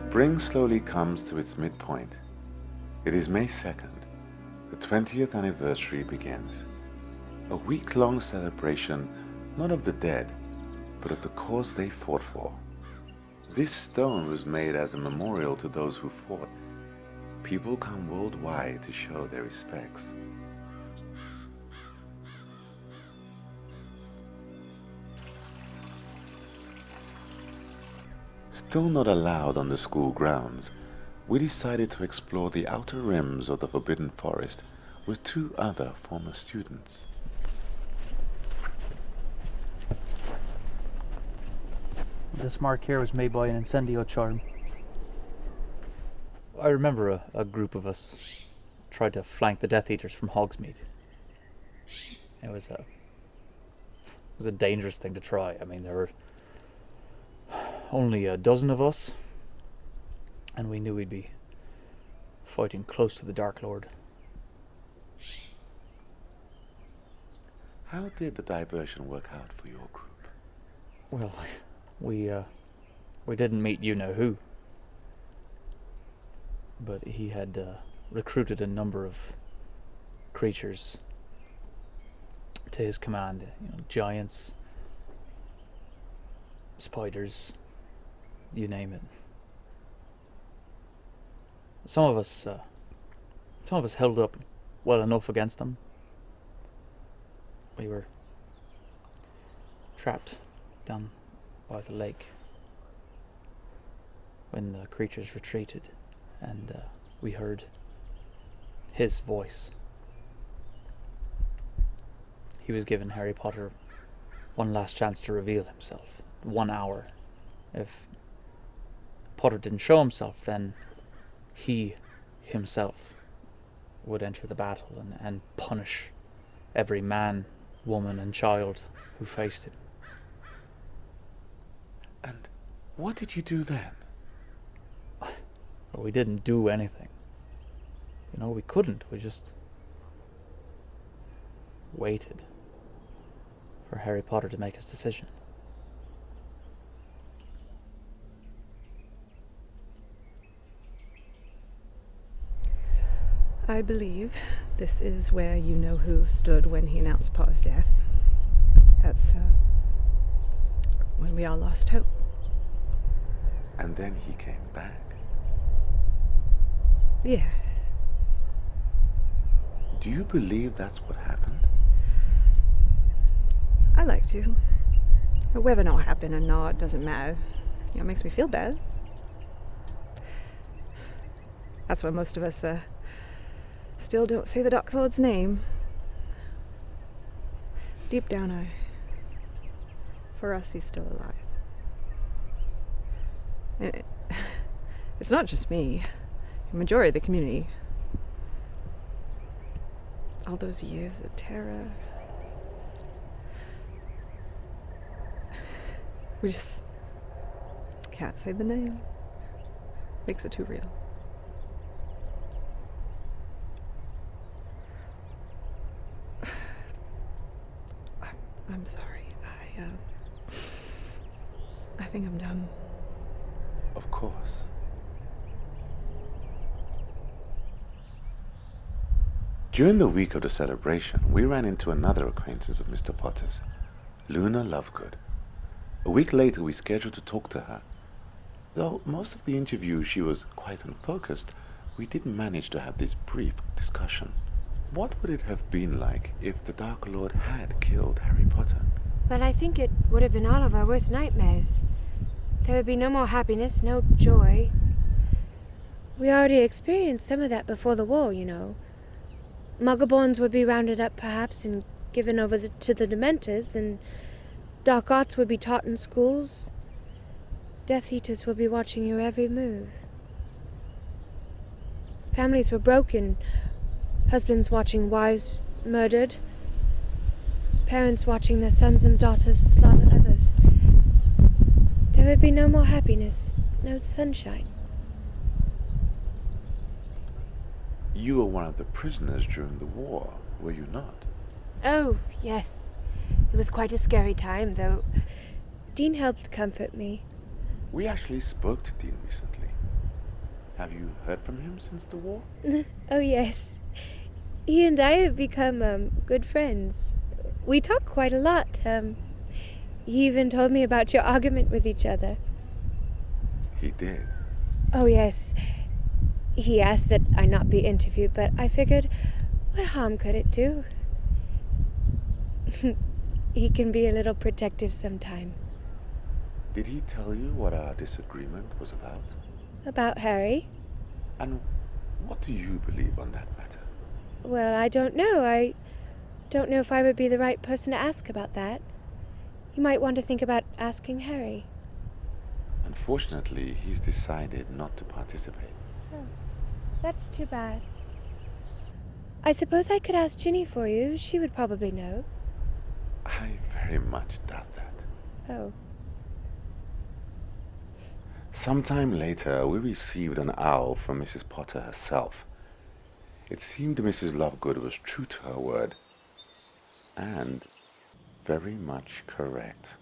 Spring slowly comes to its midpoint. It is May 2nd. The 20th anniversary begins. A week-long celebration, not of the dead, but of the cause they fought for. This stone was made as a memorial to those who fought. People come worldwide to show their respects. Still not allowed on the school grounds, we decided to explore the outer rims of the Forbidden Forest with two other former students. This mark here was made by an incendio charm. I remember a group of us tried to flank the Death Eaters from Hogsmeade. It was a dangerous thing to try. I mean, there were only a dozen of us, and we knew we'd be fighting close to the Dark Lord. How did the diversion work out for your group? Well, we didn't meet you-know-who, but he had recruited a number of creatures to his command. Giants, spiders, you name it. Some of us held up well enough against them. We were trapped down by the lake when the creatures retreated, and we heard his voice. He was given Harry Potter one last chance to reveal himself. 1 hour. If Potter didn't show himself, then he himself would enter the battle and punish every man, woman and child who faced him. And what did you do then? Well, we didn't do anything. We couldn't. We just waited for Harry Potter to make his decision. I believe this is where you-know-who stood when he announced Potter's death. That's when we all lost hope. And then he came back. Yeah. Do you believe that's what happened? I like to. Whether or not happened or not doesn't matter. It makes me feel bad. That's why most of us still don't say the Dark Lord's name. Deep down, for us, he's still alive. And it's not just me. The majority of the community. All those years of terror. We just can't say the name. Makes it too real. I'm sorry. I think I'm done. Of course. During the week of the celebration, we ran into another acquaintance of Mr. Potter's, Luna Lovegood. A week later, we scheduled to talk to her. Though most of the interview she was quite unfocused, we did manage to have this brief discussion. What would it have been like if the Dark Lord had killed Harry Potter? But I think it would have been all of our worst nightmares. There would be no more happiness, no joy. We already experienced some of that before the war, Muggleborns would be rounded up, perhaps, and given over to the Dementors, and dark arts would be taught in schools. Death Eaters would be watching your every move. Families were broken, husbands watching wives murdered, parents watching their sons and daughters slaughter others. There would be no more happiness, no sunshine. You were one of the prisoners during the war, were you not? Oh, yes. It was quite a scary time, though. Dean helped comfort me. We actually spoke to Dean recently. Have you heard from him since the war? Oh, yes. He and I have become, good friends. We talk quite a lot. He even told me about your argument with each other. He did. Oh, yes. He asked that I not be interviewed, but I figured, what harm could it do? He can be a little protective sometimes. Did he tell you what our disagreement was about? About Harry? And what do you believe on that matter? Well, I don't know. I don't know if I would be the right person to ask about that. You might want to think about asking Harry. Unfortunately, he's decided not to participate. Oh, that's too bad. I suppose I could ask Ginny for you. She would probably know. I very much doubt that. Oh. Sometime later, we received an owl from Mrs. Potter herself. It seemed Mrs. Lovegood was true to her word, and very much correct.